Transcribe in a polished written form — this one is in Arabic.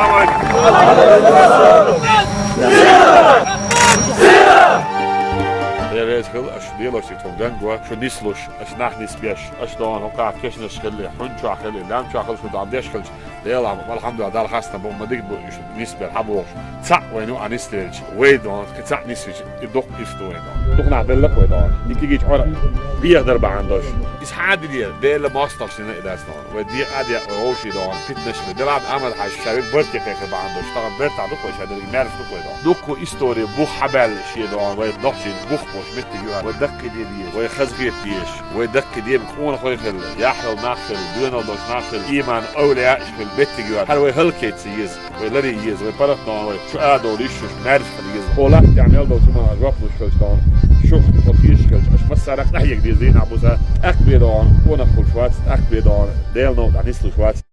السلام عليكم. يا ريت خل اش ديلوش تفوقن جوا شو نسلوش اش ناخ نسبيش اش دون وقع كشن شخلي حنشو خلي لام شو خلص شو عنديش خلص يلا الحمد لله دار خاصنا بو مديك بو نسبه حبوش تاع وينو انستيج ويدون كتاع نسبه يدق يستوي دون دقنا بالك ويدون يجي عرق بيقدر بعندوش is حاد دي ماستر سنه داستون ودي ادي اوشي دون فتنش بيلعب عمل حاجه شباب برتي كيف بعندوش طبعا برتع دق وش هذا المعرف دق ويدون دقو استوري بو حبل شي دون ويدخش بوخ مت جوا ودق دي ويخزغيت ديش ودق دي بكون خوي خل يحل ناخل دون دوش ناخل ايمان اولياء في البيت جوا هل ويهلكيت سيز ويلري يز ويبرتنا وشو ادو ليش نعرف خليز اولا تعمل دو سما جواب مش خلصان شوف تطيش خلص مش مسارك ناحيه دي زين ابوزا اكبر دون ونخل شوات اكبر دون ديل نو دانيستو شوات